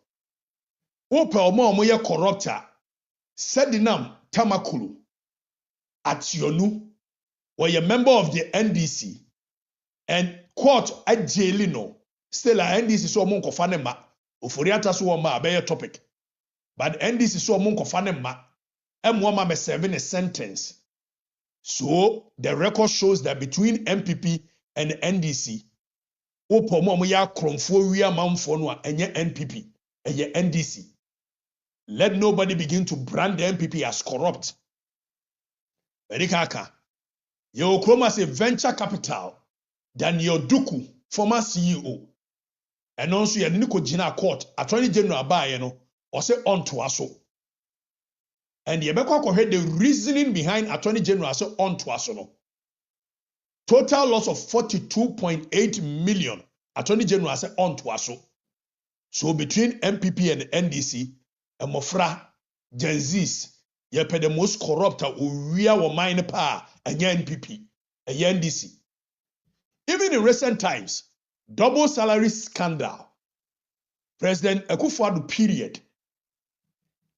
Ope omo ye corrupter, Sedinam Tamakulu, Ationu, were a member of the NDC, and court at jailino, still a NDC so monko fanema, Ofori Atta so ma be topic. But NDC so monko fanema, M1 me serving a sentence. So the record shows that between MPP and NDC, Opomo ya kromfo wi amamfo no a enye NPP, enye NDC. Let nobody begin to brand the MPP as corrupt. Erikaka, your Okroma say venture capital, Daniel Duku, former CEO, and also your Niko Jina Court, Attorney General Bayeno, or say on to us. And the Ebeko heard the reasoning behind Attorney General say on to us. Total loss of 42.8 million. Attorney General say on to us. So between MPP and NDC, and Mofra, Gen Zs, ye pe the most corrupt we are mine pa and NPP, and NDC. Even in recent times, double salary scandal. President Akufo-Addo period.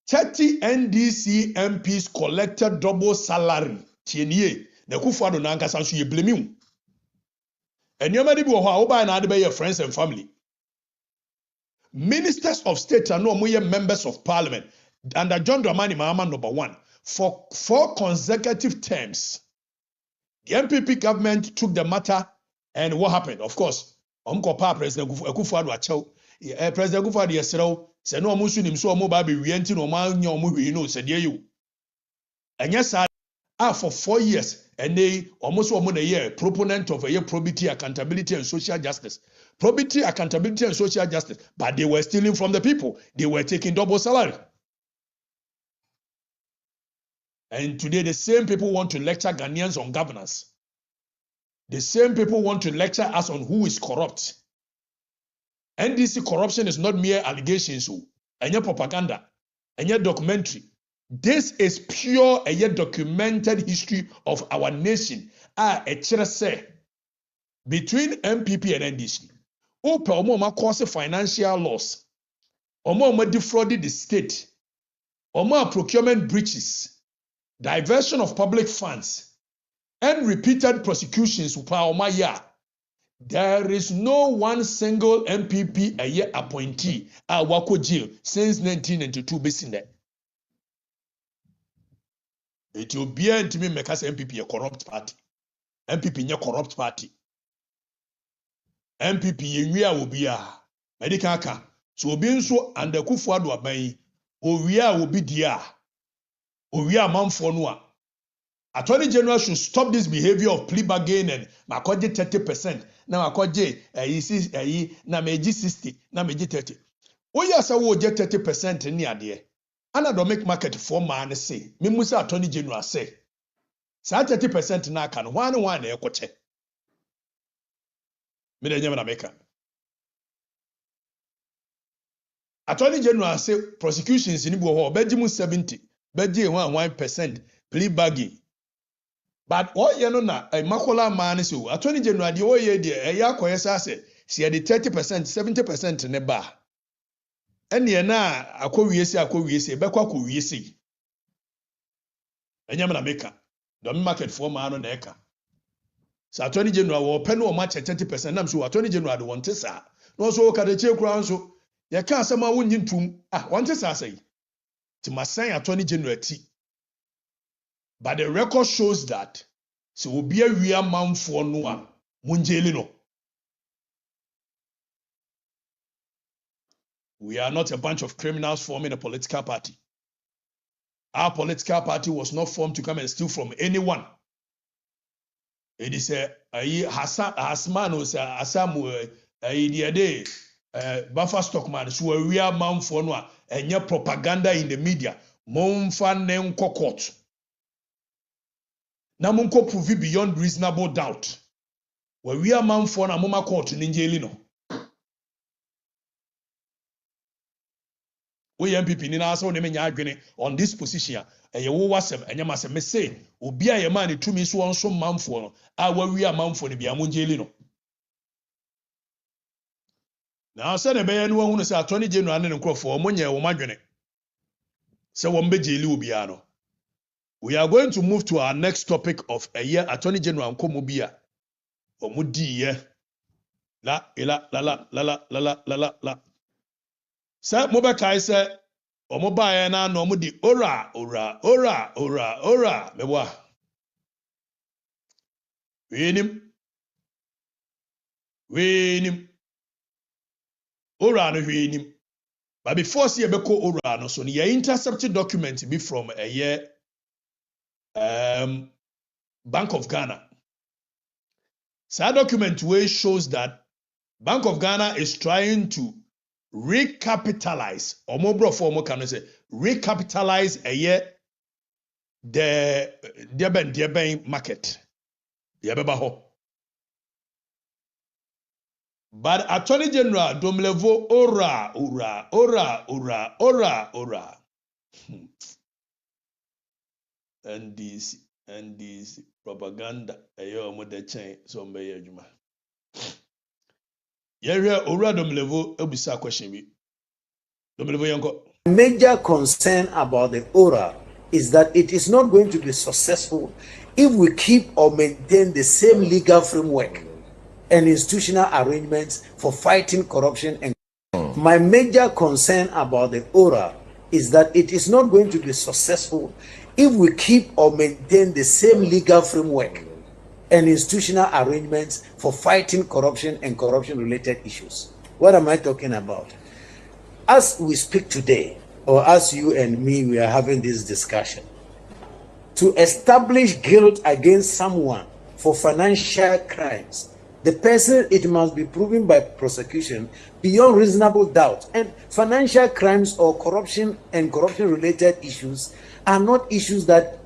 30 NDC MPs collected double salary. Tienye, na Akufo-Addo na ankasa so ye blame you. And you may be your friends and family. Ministers of state are no more members of parliament under John Dramani Mahama #1 for 4 consecutive terms. The NPP government took the matter, and what happened? Of course, President Akufo-Addo achew. President Akufo-Addo yesrew say no omusu nim so omo ba be wienti no ma nya omo hwe no say de you. And yes, for 4 years, and they almost omo na year proponent of a probity, accountability, and social justice. Probity, accountability, and social justice, but they were stealing from the people. They were taking double salary. And today, the same people want to lecture Ghanaians on governance. The same people want to lecture us on who is corrupt. NDC corruption is not mere allegations, and propaganda, and documentary. This is pure a documented history of our nation. Between MPP and NDC. Ope omo cause financial loss. Omo defrauded the state. Omo procurement breaches. Diversion of public funds. And repeated prosecutions. There is no one single MPP a year appointee at Wako jail since 1992 based in there. It will be to me make us MPP a corrupt party. MPP nye corrupt party. MPP yenwia obi a medical ka so obi nso andakufo ado aban owia obi dia owia manfo no a Attorney General should stop this behavior of plea bargain and makoje 30%. Now makoje na meji 60, na meji 30. Oya sa wo je 30% ni ade. Ana do make market for man say. Me musa Attorney General say. Sa 30% na aka no wan na ekoche. Me de nyama na meka. Attorney General say prosecutions ni bo ho beji mu 70, beji 1% plea bargain. But all you know na makola man so Attorney General the oye de ya koyesa say si the 30% 70% ne ba ene na akowiese bekwa kowiese enyam na meka do market for man no na eka so Attorney General wo pe no o match 30% nam so Attorney General de wonte sa no so ka de che kura nso ye ka asema wonyi ntum wonte sa say ti masan Attorney General ti. But the record shows that so will be a real man for no munjelino. We are not a bunch of criminals forming a political party. Our political party was not formed to come and steal from anyone. It is a Hasman was a Asamu Buffer Stockman, so a real man for no and your propaganda in the media. Monfan nem court. Na munko prove beyond reasonable doubt. Where we are man for na mama court in Injelino. We MPP ni na so ne menya adwene on this position. Eye wo wasem enye masem me say obi a ye man ne tumi so onso manfo no a wa wi a manfo ne bia monjelino. Na se ne be ye no hu se Attorney General ne nkrofo omonye wo madwene. Se wo mbe jeli obi a no. We are going to move to our next topic of a year Attorney General Nkomobia. Omudi la. Sir Mobekai said, Omobaya na no mudi ora. Mewa. Winim. Ora no winim. But before see beko ora no so ye intercepted document be from a year Bank of Ghana. So that document where shows that Bank of Ghana is trying to recapitalize, or more bro for more can say recapitalize a year the Deben market. But Attorney General Domlevo ora. And this propaganda ayo mo de chen so mbe ye adwuma ye hwe owura domlevo ebisa question bi domlevo yanko. Major concern about the ORA is that it is not going to be successful if we keep or maintain the same legal framework and institutional arrangements for fighting corruption and my major concern about the ORA is that it is not going to be successful if we keep or maintain the same legal framework and institutional arrangements for fighting corruption and corruption-related issues. What am I talking about? As we speak today, or as you and me, we are having this discussion, to establish guilt against someone for financial crimes, the person, it must be proven by prosecution beyond reasonable doubt. And financial crimes or corruption and corruption-related issues are not issues that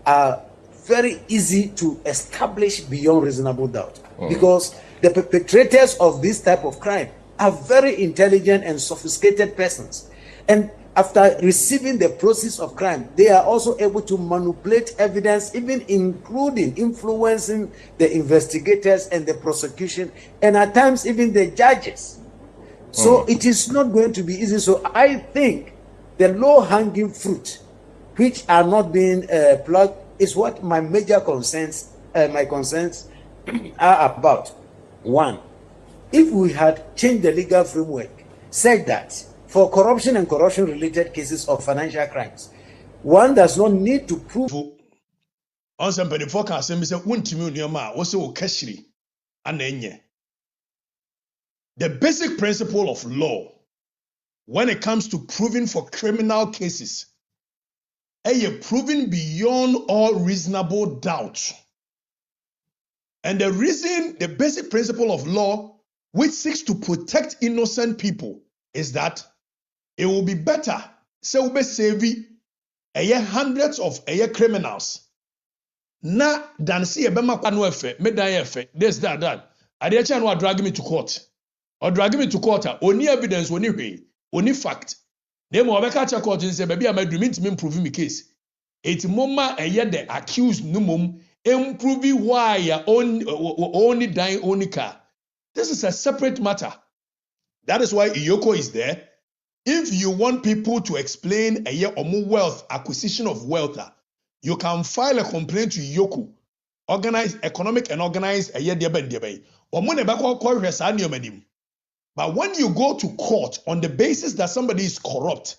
are very easy to establish beyond reasonable doubt. Because the perpetrators of this type of crime are very intelligent and sophisticated persons. And after receiving the proceeds of crime, they are also able to manipulate evidence, even including influencing the investigators and the prosecution, and at times even the judges. So it is not going to be easy. So I think the low-hanging fruit, which are not being plugged, is what my major concerns, my concerns are about. One, if we had changed the legal framework, said that for corruption and corruption-related cases of financial crimes, one does not need to prove On some penny forecast, and Mr. Wuntimi Nyama also Kashiri and Enye. The basic principle of law when it comes to proving for criminal cases, proving beyond all reasonable doubt. And the reason, the basic principle of law, which seeks to protect innocent people, is that it will be better, so we save hundreds of criminals. Na than see a bema kwano efe, me dan efe, this, that. Ade echa no drag me to court. Or drag me to court, only evidence, only way, only fact. Then we catch court and say, baby, I'm doing to improve my case. It's mama the accused numum improving why only dying only car. This is a separate matter. That is why Iyoko is there. If you want people to explain wealth, acquisition of wealth, you can file a complaint to Iyoko. Organized economic and organized But when you go to court on the basis that somebody is corrupt,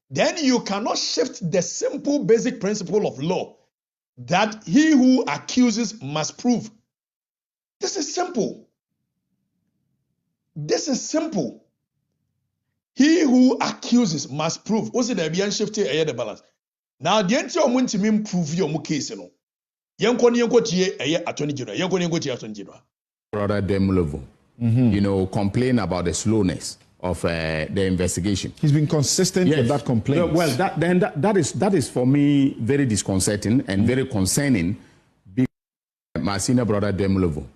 then you cannot shift the simple basic principle of law that he who accuses must prove. This is simple. This is simple. He who accuses must prove. Also, there be shifting the balance. Now, the entire moment to me prove your case, you know. Attorney General. Brother Demulovo, complain about the slowness of the investigation. He's been consistent with that complaint. Well, that is for me very disconcerting and very concerning. Because my senior brother Demulovo,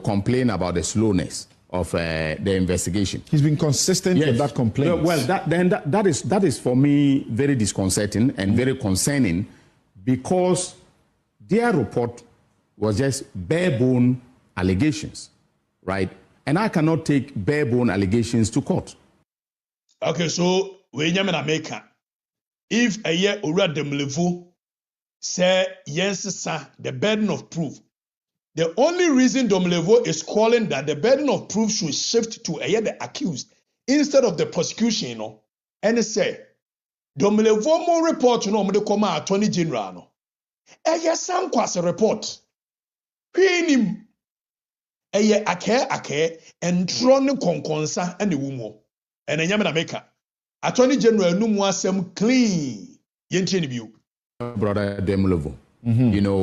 complain about the slowness of the investigation. He's been consistent with that complaint. Well, that is for me very disconcerting and very concerning, because their report was just bare-bone allegations, right? And I cannot take bare-bone allegations to court. Okay, so when you're in America, if a year already Demulovo say yes, sir, the burden of proof. The only reason Demulovo is calling that the burden of proof should shift to the accused instead of the prosecution, and say Demulovo more report the come Attorney General some kwase report. Him ake and tron konkonsa and the wumo. And a Yaman America. Attorney General no more some clean view. Brother Demulovo,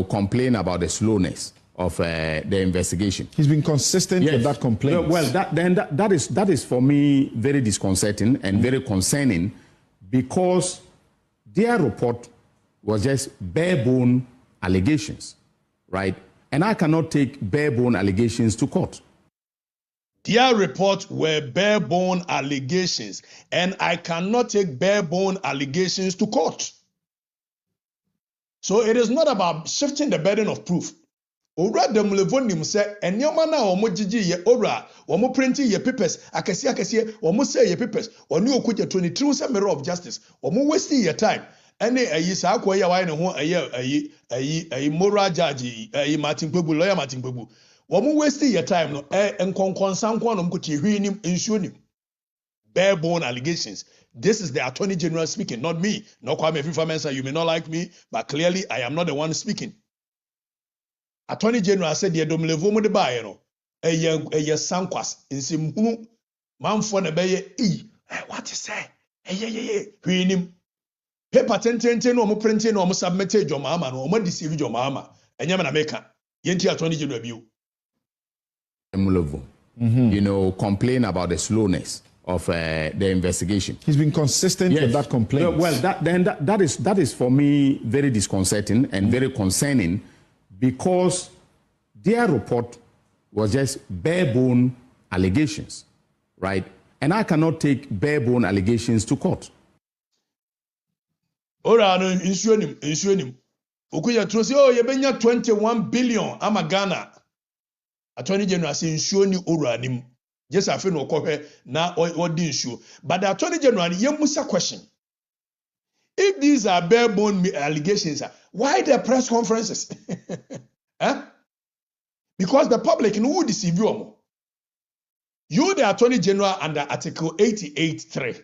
complain about the slowness of the investigation. He's been consistent with that complaint. Well, that is for me very disconcerting and very concerning, because their report was just bare-bone allegations, right? And I cannot take bare-bone allegations to court. Their reports were bare-bone allegations, and I cannot take bare-bone allegations to court. So it is not about shifting the burden of proof. Ora Demulovo nim say enyoma na omo gigi ye ora omo printing ye papers akese omo say ye papers oni okuja 23 say mirror of justice omo wasting your time. Any ayi sa akoya why ne ho ayi moral judge ayi Martin Kpebu lawyer Martin Kpebu womu wasting your time no enkonkonsanko no mkuti hwinim ensuonim bare-bone allegations. This is the Attorney General speaking, not me. No Kwame Afrifa Mensah, you may not like me, but clearly I am not the one speaking. Attorney General said the Demulovo mo de ba ye no eye sankwas nsimhunu manfo na beye what you say hwinim paper ten no mo printing no mo submit jomama no mo deceive jomama enyama na meka yenti Attorney General biu Demulovo complain about the slowness of the investigation. He's been consistent with that complaint. Well, that is for me very disconcerting and very concerning, because their report was just bare-bone allegations, right? And I cannot take bare-bone allegations to court. Ora no insuonim. Okuya trosi yebenya 21 billion ama Ghana. Attorney General say insuoni ora nim. Just afi no kohwe na odi insure. But the Attorney General yemusa question. If these are bare-bone allegations, why the press conferences? Because the public who deceive you. You, the Attorney General, under Article 88(3),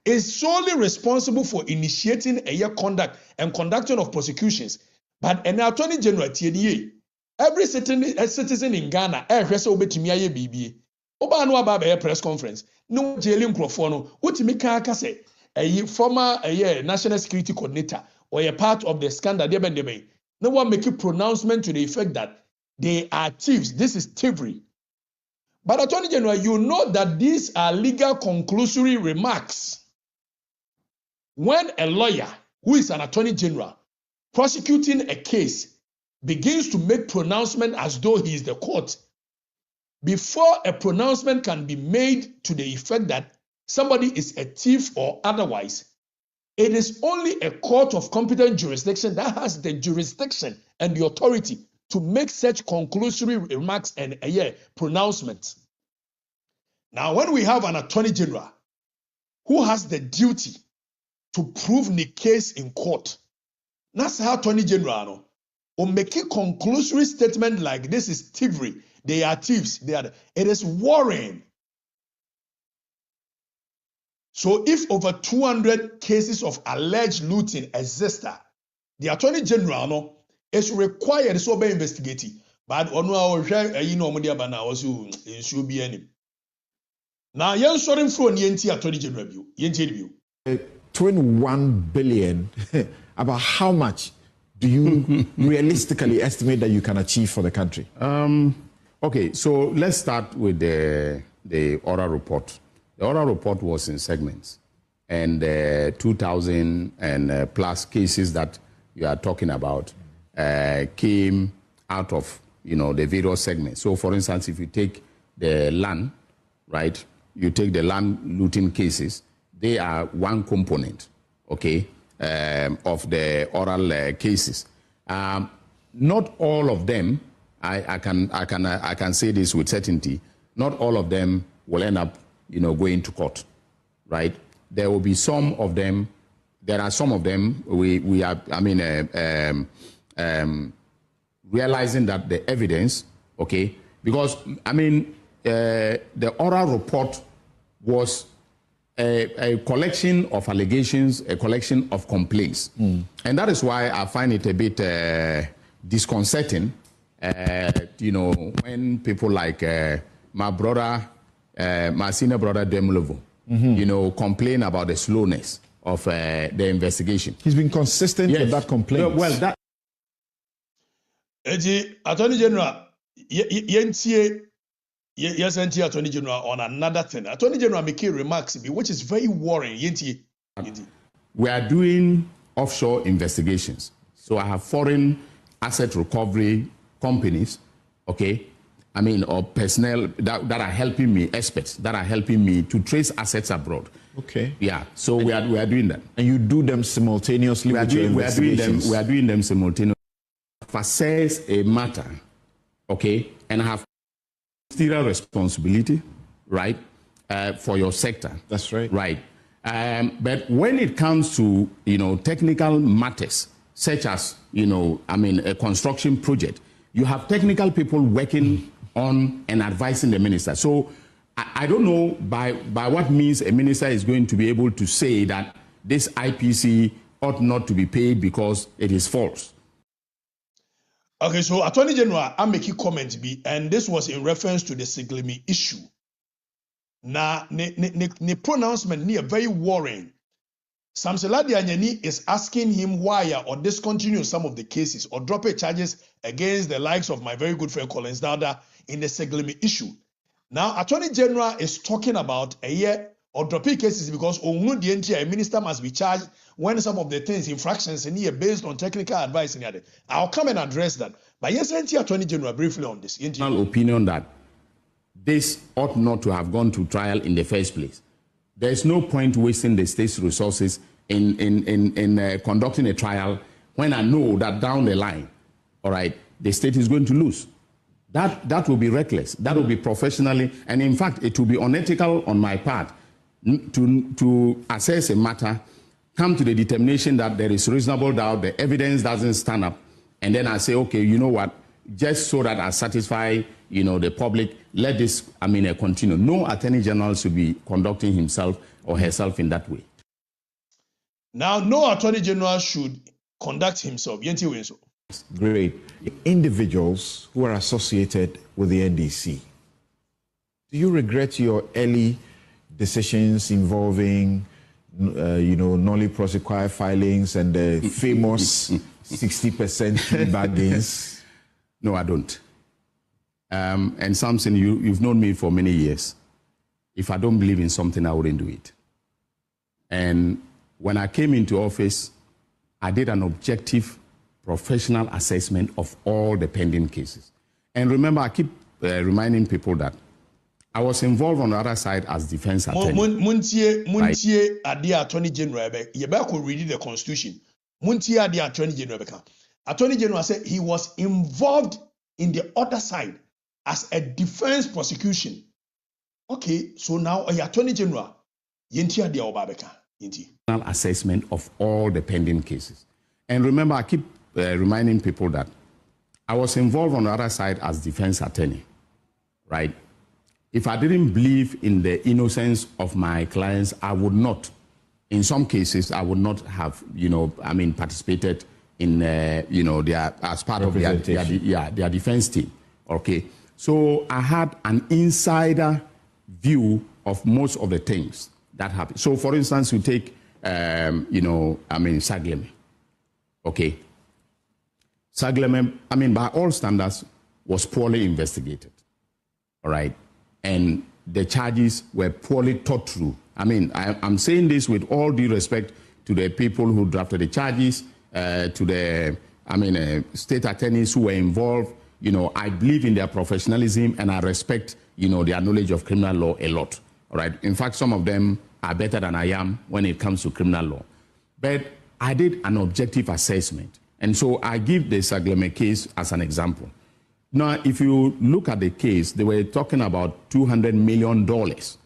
is solely responsible for initiating a conduct and conducting of prosecutions But an attorney general TDA, every citizen in Ghana, say obetumi aye bibi. Oba no aba be press conference. No jailing crofono. Wotimi ka say a former national security coordinator or a part of the scandal debe. No one make a pronouncement to the effect that they are thieves. This is thievery. But Attorney General, you know that these are legal conclusory remarks. When a lawyer who is an Attorney General prosecuting a case begins to make pronouncement as though he is the court, before a pronouncement can be made to the effect that somebody is a thief or otherwise, it is only a court of competent jurisdiction that has the jurisdiction and the authority to make such conclusory remarks and pronouncements. Now, when we have an Attorney General who has the duty to prove the case in court, that's how Attorney General will make a conclusory statement like this is thievery. They are thieves. It is worrying. So if over 200 cases of alleged looting exist, the Attorney General is required to be investigated. But on our should be any. Now, you're sorry for the Attorney General view. 21 billion. About how much do you realistically estimate that you can achieve for the country? Okay, so let's start with the oral report. The oral report was in segments, and 2,000 and plus cases that you are talking about came out of the various segments. So, for instance, if you take the land, right? You take the land looting cases; they are one component, okay, of the oral cases. Not all of them. I can say this with certainty. Not all of them will end up, going to court, right? There will be some of them. There are some of them. We are. Realizing that the evidence, okay, because the oral report was a collection of allegations, a collection of complaints, and that is why I find it a bit disconcerting. When people like my brother, my senior brother Demlovo, complain about the slowness of the investigation. He's been consistent with that complaint. Well, that. Attorney General, yes, Attorney General on another thing. Attorney General making remarks, which is very worrying. We are doing offshore investigations. So I have foreign asset recovery companies, okay, or personnel that are helping me, experts that are helping me to trace assets abroad. Okay. Yeah. So we are doing that. And you do them simultaneously with your investigations? We are doing them simultaneously. Assess a matter, okay, and have ministerial responsibility, right, for your sector. That's right. Right. But when it comes to, technical matters, such as, a construction project, you have technical people working on and advising the minister. So I don't know by what means a minister is going to be able to say that this IPC ought not to be paid because it is false. Okay, so Attorney General, I make a comment, and this was in reference to the Siglimi issue. Now, the pronouncement near very worrying. Samseladi Anyani is asking him why or discontinue some of the cases or drop charges against the likes of my very good friend Collins Dada in the Siglimi issue. Now, Attorney General is talking about a year or dropping cases because a minister must be charged when some of the things, infractions in here based on technical advice in here. I'll come and address that. But yes, Attorney General briefly on this. Opinion that this ought not to have gone to trial in the first place. There is no point wasting the state's resources in conducting a trial when I know that down the line, all right, the state is going to lose. That will be reckless. That will be professionally, and in fact, it will be unethical on my part to assess a matter, come to the determination that there is reasonable doubt, the evidence doesn't stand up, and then I say, okay, you know what, just so that I satisfy, the public, let this, continue. No Attorney General should be conducting himself or herself in that way. Now, no Attorney General should conduct himself. Great. Individuals who are associated with the NDC, do you regret your early decisions involving, nolly prosequi filings and the famous 60% bargains? No, I don't. And something, you've known me for many years. If I don't believe in something, I wouldn't do it. And when I came into office, I did an objective professional assessment of all the pending cases. And remember, I keep reminding people that I was involved on the other side as defense attorney. Muntie Adia Attorney General, Yebako read the Constitution. Muntie Adia Attorney General. Attorney General said he was involved in the other side as a defense prosecution. Okay, so now a Attorney General, Yenti Adia Obabeka. Assessment of all the pending cases. And remember, I keep reminding people that I was involved on the other side as defense attorney, right? If I didn't believe in the innocence of my clients, I would not, in some cases, I would not have, participated in, their, as part of their defense team, okay? So I had an insider view of most of the things that happened. So for instance, you take, Sagleme, okay? Sagleme, by all standards, was poorly investigated, all right? And the charges were poorly thought through. I'm saying this with all due respect to the people who drafted the charges, to the, state attorneys who were involved. I believe in their professionalism and I respect, their knowledge of criminal law a lot, all right? In fact, some of them are better than I am when it comes to criminal law. But I did an objective assessment. And so I give the Sagleme case as an example. Now, if you look at the case, they were talking about $200 million